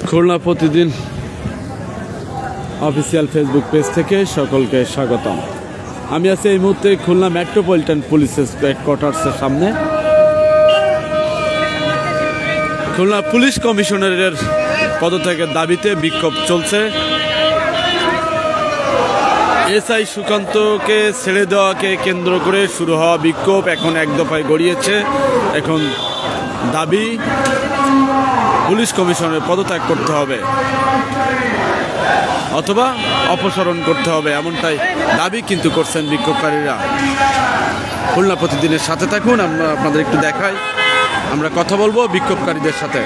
খুলনা প্রতিদিন official Facebook page থেকে সকলকে স্বাগতম। আমি আছি এই মুহূর্তে খুলনা মেট্রোপলিটন পুলিশ হেডকোয়ার্টার্সের সামনে। খুলনা পুলিশ কমিশনারের পদত্যাগের দাবিতে বিক্ষোভ চলছে। এসআই সুকান্তকে ছেড়ে দেওয়াকে কেন্দ্র করে শুরু হওয়া বিক্ষোভ এখন এক দফায় গড়িয়েছে। এখন দাবি পুলিশ কমিশনারের পদত্যাগ করতে হবে অথবা অপসারণ করতে হবে, এমনটাই দাবি কিন্তু করছেন বিক্ষোভকারীরা। খুলনা প্রতিদিনের সাথে থাকুন, আমরা আপনাদের একটু দেখাই। আমরা কথা বলবো বিক্ষোভকারীদের সাথে।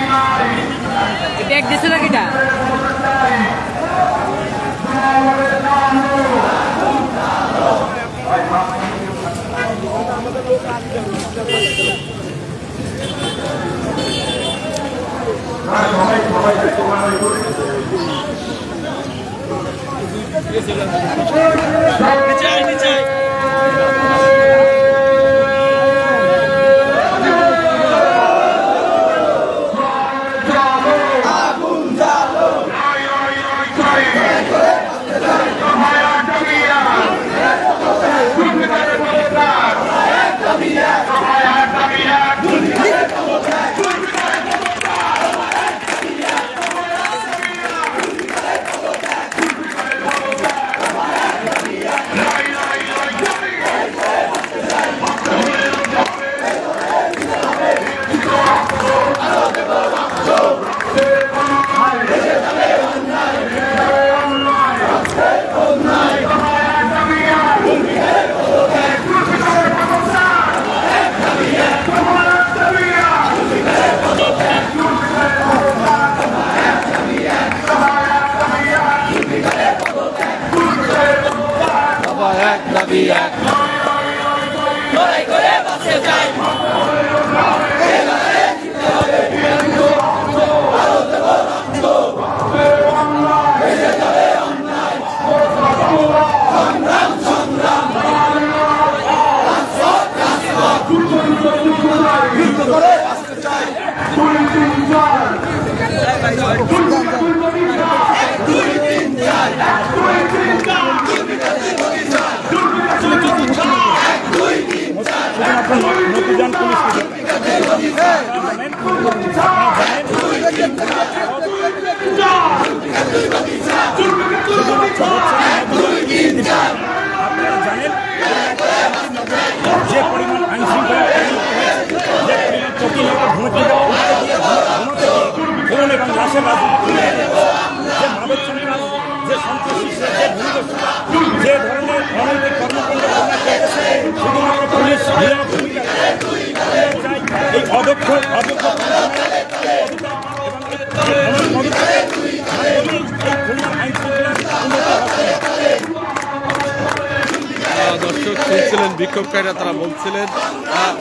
দর্শক শুনছিলেন বিক্ষোভকারীরা, তারা বলছিলেন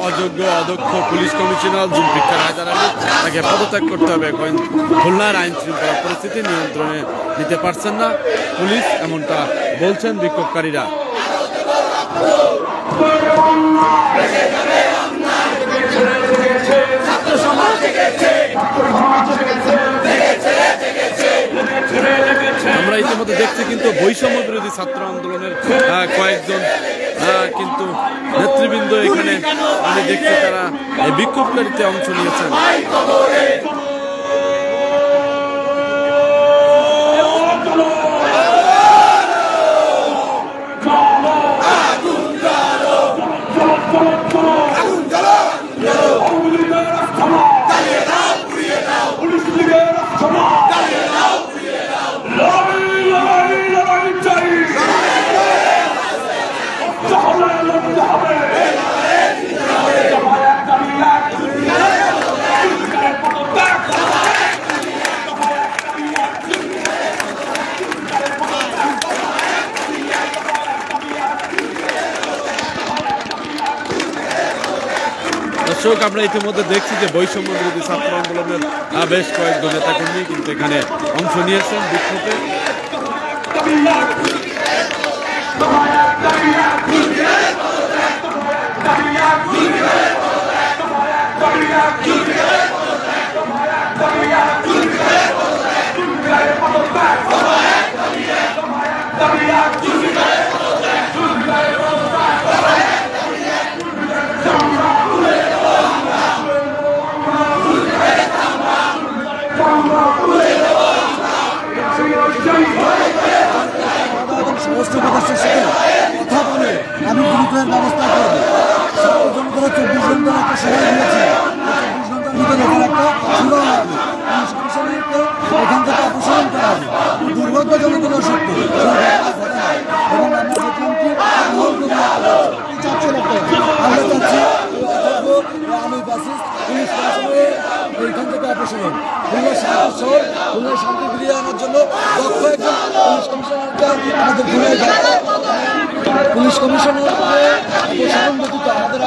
অযোগ্য অদক্ষ পুলিশ কমিশনার জুলফিকার হায়দার আলী, তাকে পদত্যাগ করতে হবে। খুলনার আইন শৃঙ্খলা পরিস্থিতি নিয়ন্ত্রণে নিতে পারছেন না পুলিশ, এমনটা বলছেন বিক্ষোভকারীরা। আমরা ইতিমধ্যে দেখছি কিন্তু বৈষম্য বিরোধী ছাত্র আন্দোলনের কয়েকজন কিন্তু নেতৃবৃন্দ এখানে আমি দেখছি তারা এই বিক্ষোভকারীতে অংশ নিয়েছেন। দর্শক, আমরা ইতিমধ্যে দেখছি যে বৈষম্য বিরোধী ছাত্র আন্দোলনের বেশ কয়েকজন নেতাকর্মী কিন্তু এখানে অংশ নিয়েছেন বিক্ষোভে। স্বরাষ্ট্র উপদেষ্টার সাথে কথা বলে আমি দ্রুতের ব্যবস্থা করব। জনতারা 24 ঘন্টার একটা সময় দিয়েছে, 24 ঘন্টার ভিতরে এখানে একটা শুরু হবে, পুলিশ কমিশনারকে এখান থেকে অপসারণ করা হবে। দুর্ভাগ্যজনক হলেও সত্য এবং আমরা দেখলাম কি চাচ্ছেন আমরা চাচ্ছি আমি বাসিস পুলিশ কমিশনারের এইখান থেকে অপসারণ, খুলনা শান্তি শহর, খুলনা শান্তি ফিরিয়ে আনার জন্য দক্ষ একজন পুলিশ কমিশনারকে আমাদের খুলনায় পুলিশ কমিশনারকে অপসারণ ব্যতীত আমাদের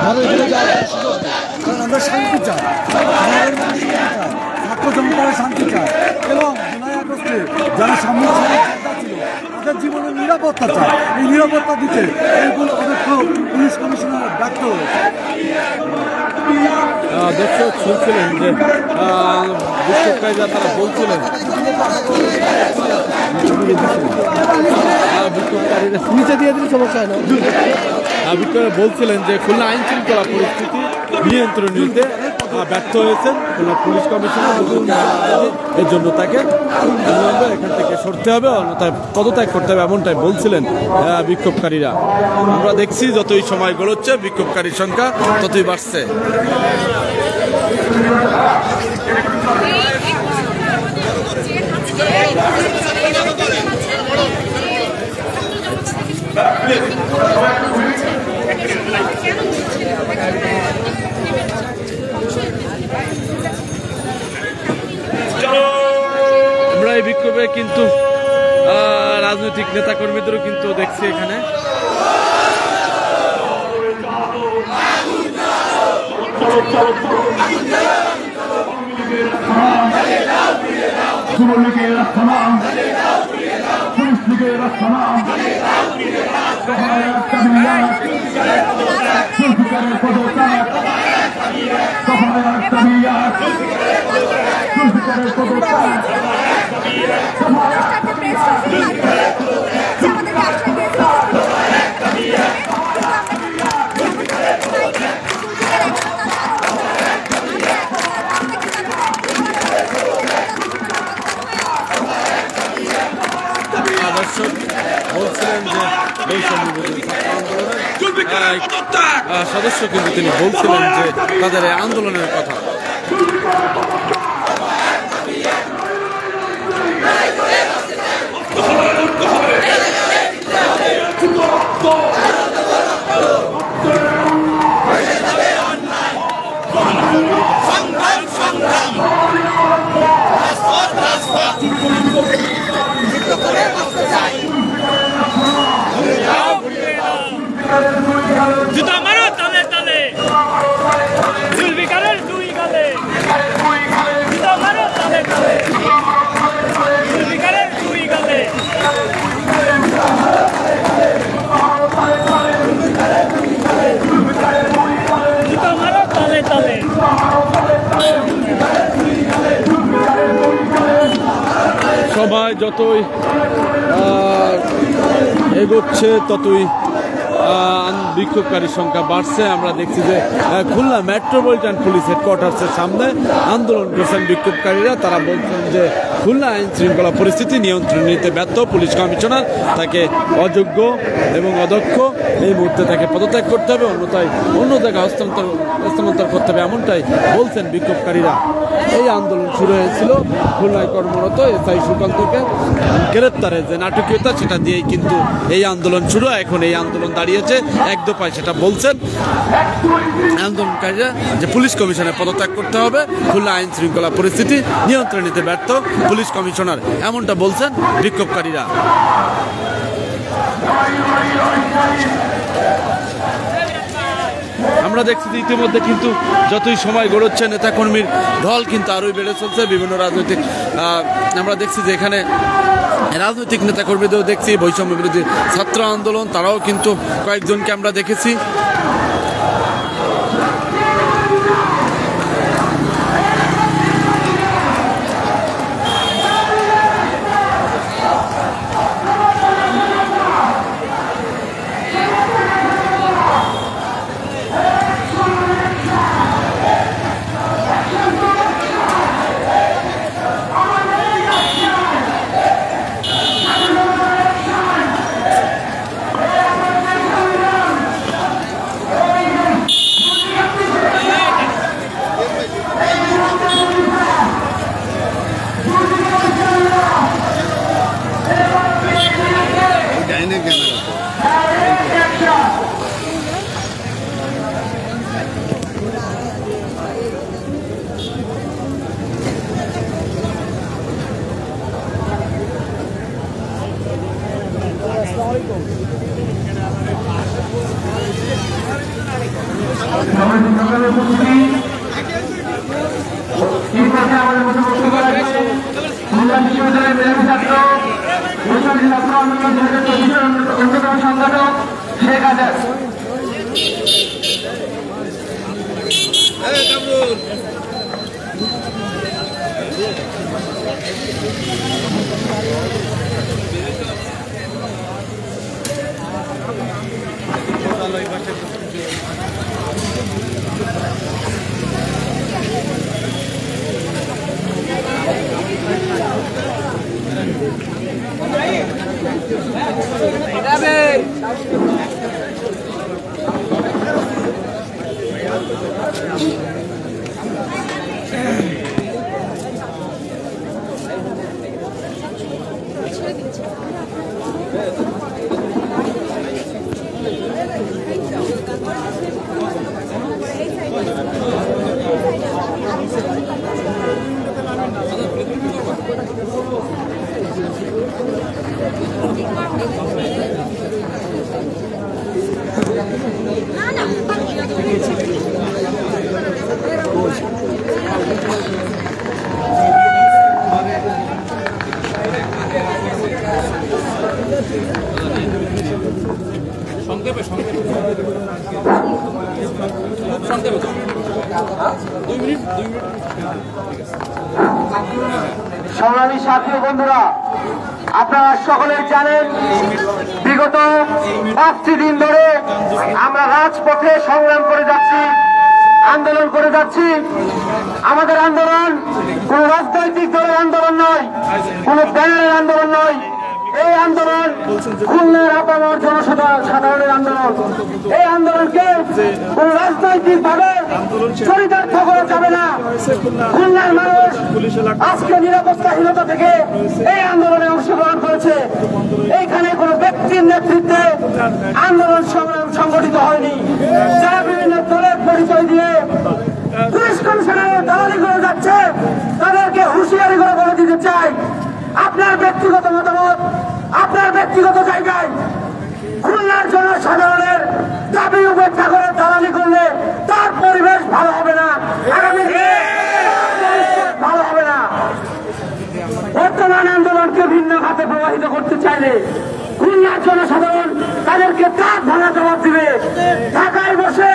ঘরে ফিরে যাওয়ার সুযোগ নেই। কারণ আমরা শান্তি চাই, শহরের মানুষ শান্তি চায়, ছাত্র জনতারা শান্তি চায় এবং জুলাই আগস্টে যারা সামনে ছিল তাদের জীবনের নিরাপত্তা চায়। এই নিরাপত্তা দিতে এইগুলো অদক্ষ পুলিশ কমিশনার ব্যর্থ হয়েছে। দর্শক শুনছিলেন যে বিক্ষোভকারীরা তারা বলছিলেন বিক্ষোভকারীরা নিচে দিয়ে দিলে সমস্যা হয় না। বিক্ষোভকারীরা বলছিলেন যে খুলনা আইন শৃঙ্খলা পরিস্থিতি নিয়ন্ত্রণ নিতে ব্যর্থ হয়েছেন খুলনা পুলিশ কমিশনার, এর জন্য তাকে এখান থেকে সরতে হবে, অন্যথায় পদত্যাগ করতে হবে, এমনটাই বলছিলেন বিক্ষোভকারীরা। আমরা দেখছি যতই সময় গড়চ্ছে বিক্ষোভকারীর সংখ্যা ততই বাড়ছে। আমরা এই বিক্ষোভে কিন্তু রাজনৈতিক নেতাকর্মীদেরও কিন্তু দেখছি এখানে। বলছিলেন যে সদস্য কিন্তু তিনি বলছিলেন যে তাদের এই আন্দোলনের কথা। জুতা মারো তালে তালে, জুলফিকারের দুই গালে, জুতা মারো তালে তালে, জুলফিকারের দুই গালে, জুতা মারো তালে তালে। সবাই যতই এগোচ্ছে ততই বিক্ষোভকারীর সংখ্যা বাড়ছে। আমরা দেখছি যে খুলনা মেট্রোপলিটন পুলিশ হেডকোয়ার্টার্সের সামনে আন্দোলন করছেন বিক্ষোভকারীরা। তারা বলছেন যে খুলনা আইন শৃঙ্খলা পরিস্থিতি নিয়ন্ত্রণ নিতে ব্যর্থ পুলিশ কমিশনার, তাকে অযোগ্য এবং অদক্ষ, এই মুহূর্তে তাকে পদত্যাগ করতে হবে, অন্যথায় অন্য জায়গায় হস্তান্তর করতে হবে, এমনটাই বলছেন বিক্ষোভকারীরা। এই আন্দোলন শুরু হয়েছিল খুলনায় কর্মরত এসআই সুকান্তকে গ্রেপ্তারের যে নাটকীয়তা সেটা দিয়েই কিন্তু এই আন্দোলন শুরু। এখন এই আন্দোলন দাঁড়িয়েছে এক দফায়, সেটা বলছেন আন্দোলনকারীরা যে পুলিশ কমিশনের পদত্যাগ করতে হবে, খুলনা আইন শৃঙ্খলা পরিস্থিতি নিয়ন্ত্রণ নিতে ব্যর্থ পুলিশ কমিশনার, এমনটা বলছেন বিক্ষোভকারীরা। আমরা দেখছি যে ইতিমধ্যে কিন্তু যতই সময় গড়াচ্ছে নেতাকর্মীর ঢল কিন্তু আরোই বেড়ে চলছে। বিভিন্ন রাজনৈতিক আমরা দেখছি যে এখানে রাজনৈতিক নেতাকর্মীদেরও দেখছি, বৈষম্য বিরোধী ছাত্র আন্দোলন তারাও কিন্তু কয়েকজনকে আমরা দেখেছি। আমাদের মধ্যে বক্তব্য রাখবেন খুলনা বিশ্ববিদ্যালয়ের মেধাবী ছাত্র বৈষম্য ছাত্র আন্দোলন 2024 অন্যতম সংগঠক শেখ আজাদ। সংগ্রামী সাথী বন্ধুরা, আপনারা সকলেই জানেন বিগত 5টি দিন ধরে আমরা রাজপথে সংগ্রাম করে যাচ্ছি, আন্দোলন করে যাচ্ছি। আমাদের আন্দোলন কোন রাজনৈতিক দলের আন্দোলন নয়, কোন ব্যানারের আন্দোলন নয়। এই আন্দোলন খুলনার আপামর জনসাধারণের আন্দোলন। এই আন্দোলনকে কোন রাজনৈতিক ভাবে চরিতার্থ করা যাবে না। খুলনার মানুষ আজকে নিরাপত্তাহীনতা থেকে এই আন্দোলনে অংশগ্রহণ করেছে। এইখানে কোন ব্যক্তির নেতৃত্বে আন্দোলন সংগ্রাম সংগঠিত হয়নি। যারা বিভিন্ন দলের পরিচয় দিয়ে পুলিশ কমিশনারের দালালি করে যাচ্ছে, তাদেরকে হুঁশিয়ারি করে বলে দিতে চাই, আপনার ব্যক্তিগত মতামত আপনার ব্যক্তিগত জায়গায়, খুলনার জনসাধারণের দাবি উপেক্ষা করে দালালি করলে তার পরিবেশ ভালো হবে না, আগামী ভালো হবে না। বর্তমান আন্দোলনকে ভিন্ন খাতে প্রবাহিত করতে চাইলে খুলনার জনসাধারণ তাদেরকে তার ভাঙা জবাব দিবে। ঢাকায় বসে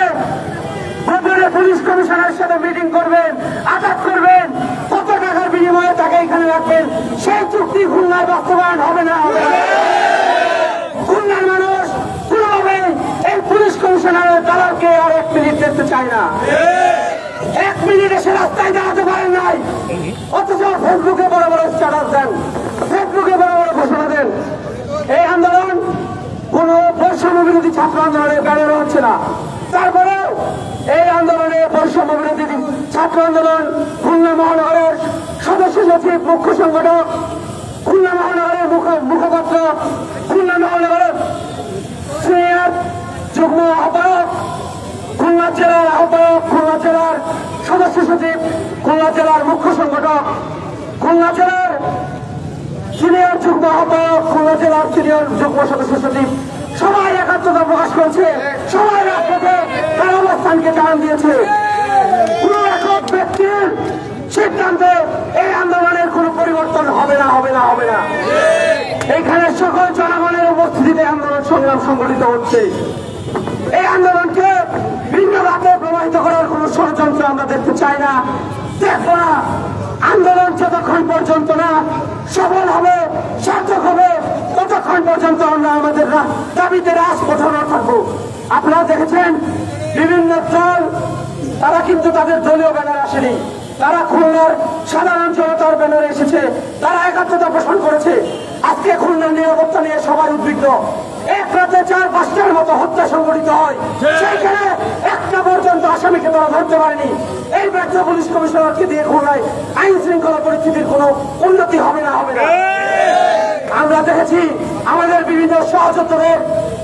গোপনে পুলিশ কমিশনারের সাথে মিটিং করবেন, আঘাত করবেন, কত টাকার বিনিময়ে তাকে এখানে রাখবেন, সেই চুক্তি খুলনায় বাস্তবায়ন হবে না। খুলনার মানুষ কোনোভাবে এই পুলিশ কমিশনারের দালালকে আর 1 মিনিট দেখতে চায় না। 1 মিনিট এসে রাস্তায় দাঁড়াতে পারেন নাই, অথচ ফেসবুকে বড় বড় স্ট্যাটাস দেন, ফেসবুকে বড় বড় ঘোষণা দেন। এই আন্দোলন কোন বৈষম্য বিরোধী ছাত্র আন্দোলনের ব্যানারে হচ্ছে না। তারপরেও এই আন্দোলনে বৈষম্য বিরোধী ছাত্র আন্দোলন খুলনা মহানগরের সদস্য সচিব, মুখ্য সংগঠক, খুলনা মহানগরের মুখপাত্র, খুলনা মহানগরের সিনিয়র যুগ্ম আহ্বায়ক, খুলনা জেলার আহ্বায়ক, খুলনা জেলার সদস্য সচিব, খুলনা জেলার মুখ্য সংগঠক, খুলনা জেলার সিনিয়র যুগ্ম আহ্বায়ক, খুলনা জেলার সিনিয়র যুগ্ম সদস্য সচিব সবাই একাত্মতা প্রকাশ করেছে, সবাই রাজপথে তার অবস্থানকে জানান দিয়েছে। কোন একক ব্যক্তির সিদ্ধান্তে এই আন্দোলনের কোন পরিবর্তন হবে না, হবে না, হবে না। এখানে সকল জনগণের উপস্থিতিতে আন্দোলন সংগ্রাম সংগঠিত হচ্ছে। এই আন্দোলনকে ভিন্ন রাতে প্রবাহিত করার কোন ষড়যন্ত্র আমরা দেখতে চাই না, দেখবো না। আন্দোলন যতক্ষণ পর্যন্ত না সফল হবে, সার্থক হবে, ততক্ষণ পর্যন্ত আমরা আমাদের দাবিতে রাজপথে থাকবো। আপনারা দেখেছেন বিভিন্ন দল, তারা কিন্তু তাদের দলীয় ব্যানার আসেনি, তারা খুলনার সাধারণ জনতার ব্যানারে এসেছে, তারা একাত্মতা পোষণ করেছে। আজকে খুলনার নিরাপত্তা নিয়ে সবাই উদ্বিগ্ন। এক রাতে 4-5টার মতো হত্যা সংঘটিত হয়, সেইখানে একটা পর্যন্ত আসামিকে তারা ধরতে পারেনি। এই ব্যর্থ পুলিশ কমিশনারকে দিয়ে খুলনায় আইন শৃঙ্খলা পরিস্থিতির কোন উন্নতি হবে না, হবে না। আমরা দেখেছি আমাদের বিভিন্ন সহযোদ্ধাদের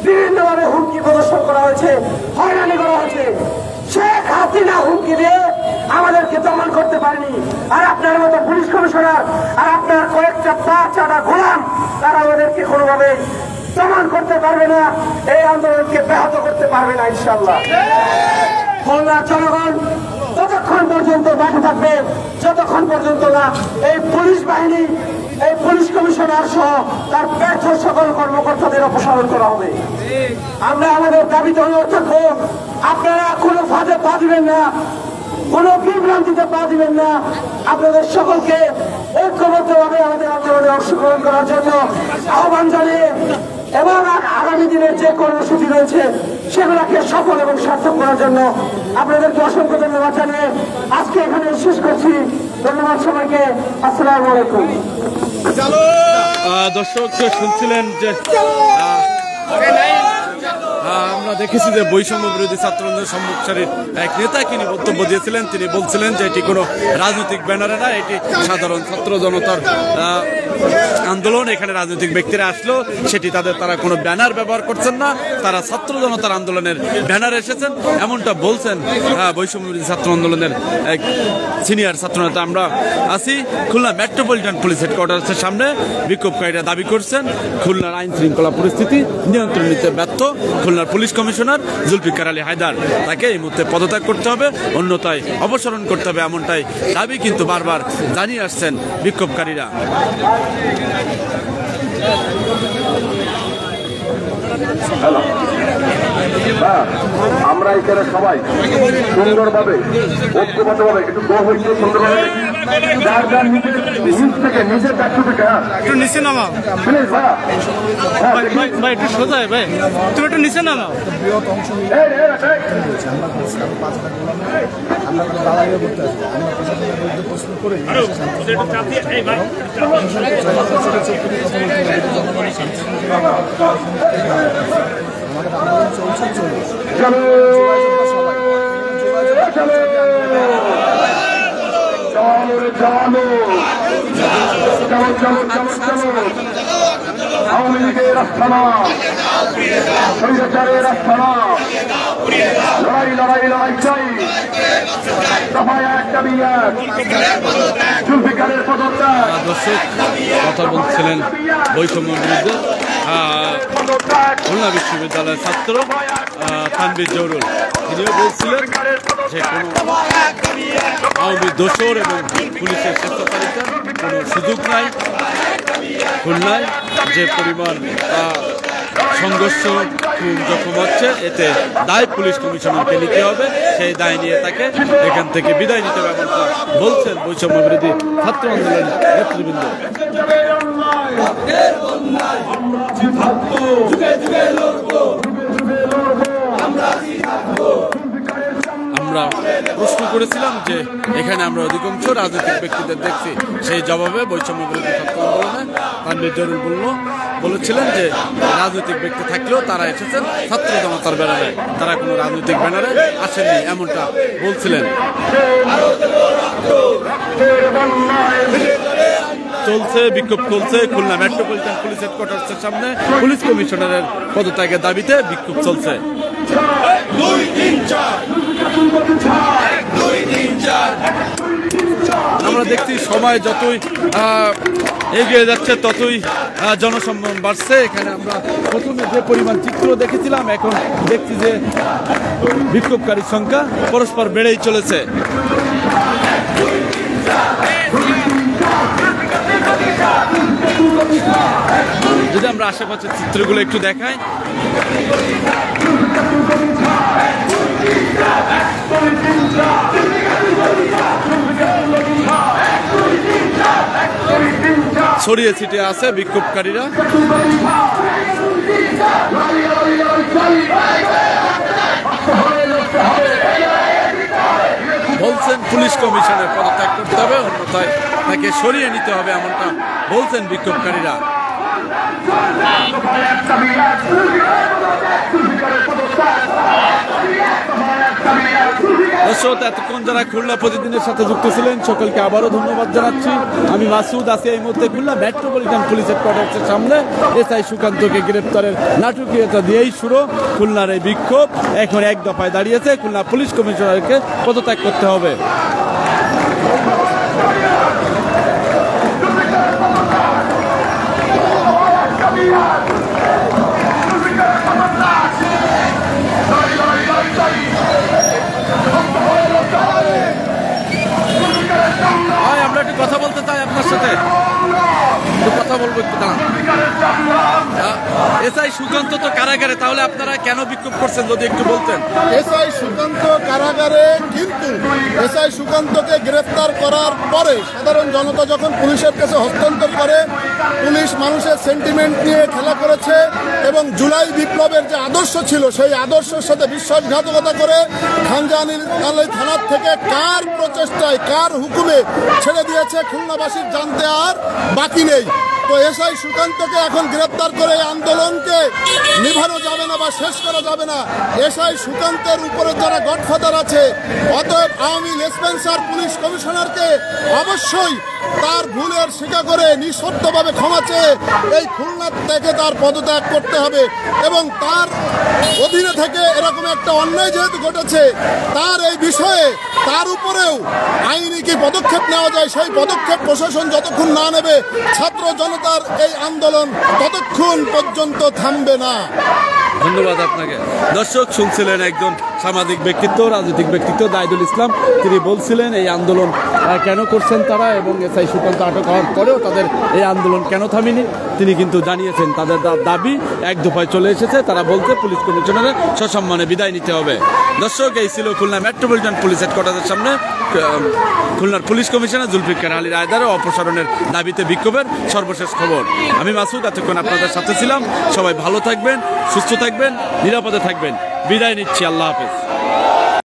বিভিন্নভাবে হুমকি প্রদর্শন করা হয়েছে, হয়রানি করা হয়েছে। শেখ হাসিনা হুমকি দিয়ে আমাদেরকে দমন করতে পারেনি, আর আপনার মতো পুলিশ কমিশনার আর আপনার কয়েকটা পা-চাটা গোলাম তারা আমাদেরকে কোনোভাবে দমন করতে পারবে না, এই আন্দোলনকে ব্যাহত করতে পারবে না ইনশাআল্লাহ। খুলনার জনগণ ততক্ষণ পর্যন্ত মাঠে থাকবে, যতক্ষণ পর্যন্ত না এই পুলিশ বাহিনী, এই পুলিশ কমিশনার সহ তার ব্যর্থ সকল কর্মকর্তাদের অপসারণ করা হবে। আমরা আমাদের দাবিতে অনুরোধ থাকবো, আপনারা কোনো ফাঁদে পা দিবেন না, কোনো বিভ্রান্তিতে পা দিবেন না। আপনাদের সকলকে ঐক্যবদ্ধভাবে আমাদের আন্দোলনে অংশগ্রহণ করার জন্য আহ্বান জানিয়ে এবং আগামী দিনের যে কর্মসূচি রয়েছে সেগুলোকে সফল এবং সার্থক করার জন্য আপনাদেরকে অসংখ্য ধন্যবাদ জানিয়ে আজকে এখানে শেষ করছি। ধন্যবাদ সবাইকে। আসসালামু আলাইকুম। দর্শক শুনছিলেন যে আমরা দেখেছি যে বৈষম্য বিরোধী ছাত্র আন্দোলনের সম্মুখ সারির এক নেতা তিনি বক্তব্য দিয়েছিলেন। তিনি বলছিলেন যে এটি কোনো রাজনৈতিক ব্যানারে না, এটি সাধারণ ছাত্র জনতার আন্দোলন। এখানে রাজনৈতিক ব্যক্তিরা আসলো সেটি তারা কোনো ব্যানার ব্যবহার করছেন না, তারা ছাত্র জনতার আন্দোলনের ব্যানারে এসেছেন, এমনটা বলছেন বৈষম্য বিরোধী ছাত্র আন্দোলনের এক সিনিয়র ছাত্র নেতা। আমরা আছি খুলনা মেট্রোপলিটন পুলিশ হেডকোয়ার্টার্সের সামনে। বিক্ষোভকারীরা দাবি করছেন খুলনার আইন শৃঙ্খলা পরিস্থিতি নিয়ন্ত্রণ নিতে ব্যর্থ খুলনার পুলিশ কমিশনার জুলফিকার আলী হায়দার, তাকে এই মুহূর্তে পদত্যাগ করতে হবে, অন্যথায় অপসারণ করতে হবে, এমনটাই দাবি কিন্তু বারবার জানিয়ে আসছেন বিক্ষোভকারীরা। আমরা এখানে সবাই সুন্দরভাবে ঐক্যবদ্ধভাবে একটু সুন্দরভাবে যার যার নিজের নিজ থেকে নিজের দায়িত্ব থেকে একটু নিচে নামাও ভাই, একটু সোজা ভাই, তুমি একটু নিচে নামাও। আমরা দাঁড়াইয়ে করতে আসবো, আমরা প্রশাসনের বিরুদ্ধে প্রশ্ন করে আমাদের আন্দোলন চলছে আওয়ামী লীগের আস্থানা, স্বৈরাচারের আস্থানা, লড়াই লড়াই লড়াই চাই, দফায় এক দাবি এক, জুলফিকারের পদত্যাগ। দর্শক কথা বলছিলেন বৈষম্য বিরুদ্ধে খুলনা বিশ্ববিদ্যালয়ের ছাত্র তানভীর জহুরুল। তিনিও বলছিলেন যে কোনো আওয়ামী দোসর এবং পুলিশের স্বেচ্ছাচারিতার কোনো সুযোগ নাই। খুলনায় যে পরিমাণ সংঘর্ষ জখম হচ্ছে, এতে দায় পুলিশ কমিশনারকে নিতে হবে, সেই দায় নিয়ে তাকে এখান থেকে বিদায় নিতে হবে, এমনটা বলছেন বৈষম্য বিরোধী ছাত্র আন্দোলনের নেতৃবৃন্দ। আমরা প্রশ্ন করেছিলাম যে এখানে আমরা অধিকাংশ রাজনৈতিক ব্যক্তিদের দেখছি, সেই জবাবে বৈষম্য বিরোধী ছাত্র আন্দোলনে তানভীর জহুরুল বলেছিলেন যে রাজনৈতিক ব্যক্তি থাকলেও তারা এসেছেন ছাত্র জনতার ব্যানারে, তারা কোনো রাজনৈতিক ব্যানারে আসেননি, এমনটা বলছিলেন। চলছে বিক্ষোভ চলছে খুলনা মেট্রোপলিটন পুলিশ হেডকোয়ার্টার্সের সামনে, পুলিশ কমিশনারের পদত্যাগের দাবিতে বিক্ষোভ চলছে। আমরা দেখছি সময় যতই এগিয়ে যাচ্ছে ততই জনসম্মান বাড়ছে। এখানে আমরা প্রথমে যে পরিমাণ চিত্র দেখেছিলাম, এখন দেখছি যে বিক্ষোভকারীর সংখ্যা পরস্পর বেড়েই চলেছে। যদি আমরা আশেপাশের চিত্রগুলো একটু দেখাই, ছড়িয়ে ছিটিয়ে আছে বিক্ষোভকারীরা। বলছেন পুলিশ কমিশনের পদত্যাগ করতে হবে, অন্যথায় তাকে সরিয়ে নিতে হবে, এমনটা বলছেন বিক্ষোভকারীরা। দর্শক এতক্ষণ যারা খুলনা প্রতিদিনের সাথে যুক্ত ছিলেন সকলকে আবারও ধন্যবাদ জানাচ্ছি। আমি মাসুদ আছি এই মুহূর্তে খুলনা মেট্রোপলিটন পুলিশ হেডকোয়ার্টার্সের সামনে। এসআই সুকান্তকে গ্রেপ্তারের নাটকীয়তা দিয়েই শুরু খুলনার এই বিক্ষোভ। এখন এক দফায় দাঁড়িয়েছে, খুলনা পুলিশ কমিশনারকে পদত্যাগ করতে হবে। বলতে চাই আপনার সাথে, একটু কথা বলবো, একটু দাঁড়ান। এসআই সুকান্ত তো কারাগারে, তাহলে আপনারা কেন বিক্ষোভ করছেন যদি একটু বলতেন? এসআই সুকান্ত কারাগারে, কিন্তু এসআই সুকান্তকে গ্রেফতার করার পরে সাধারণ জনতা যখন পুলিশের কাছে হস্তান্তর করে, পুলিশ মানুষের সেন্টিমেন্ট নিয়ে খেলা করেছে এবং জুলাই বিপ্লবের যে আদর্শ ছিল সেই আদর্শের সাথে বিশ্বাসঘাতকতা করে খানজাহানি থানার থেকে কার প্রচেষ্টায়, কার হুকুমে ছেড়ে দিয়েছে খুলনাবাসীর জানতে আর বাকি নেই। তো এসআই সুকান্তকে এখন গ্রেপ্তার করে এই আন্দোলনকে নিভানো যাবে না বা শেষ করা যাবে না। এসআই সুকান্তের উপরে যারা গডফাদার আছে, অতএব আওয়ামী লেসপেন্সার পুলিশ কমিশনারকে অবশ্যই তার ভুলের স্বীকার করে নিঃশর্তভাবে ক্ষমা চেয়ে এই খুলনা থেকে তার পদত্যাগ করতে হবে এবং তার অধীনে থেকে এরকম একটা অন্যায় যেহেতু ঘটেছে, তার এই বিষয়ে তার উপরেও আইনি কি পদক্ষেপ নেওয়া যায় সেই পদক্ষেপ প্রশাসন যতক্ষণ না নেবে, ছাত্র জনতার এই আন্দোলন ততক্ষণ পর্যন্ত থামবে না। ধন্যবাদ আপনাকে। দর্শক শুনছিলেন একজন সামাজিক ব্যক্তিত্ব, রাজনৈতিক ব্যক্তিত্ব দাইদুল ইসলাম। তিনি বলছিলেন এই আন্দোলন কেন করছেন তারা এবং এসআই সুকান্ত আটক হওয়ার পরেও তাদের এই আন্দোলন কেন থামেনি। তিনি কিন্তু জানিয়েছেন তাদের দাবি এক দফায় চলে এসেছে, তারা বলতে পুলিশ কমিশনারের সসম্মানে বিদায় নিতে হবে। দর্শক, এই ছিল খুলনা মেট্রোপলিটন পুলিশ হেডকোয়ার্টারের সামনে খুলনার পুলিশ কমিশনার জুলফিকার আলীর আয়দারে অপসারণের দাবিতে বিক্ষোভের সর্বশেষ খবর। আমি মাসুদ, এতক্ষণ আপনাদের সাথে ছিলাম। সবাই ভালো থাকবেন, সুস্থ থাকবেন, নিরাপদে থাকবেন। বিদায় নিচ্ছি, আল্লাহ হাফেজ।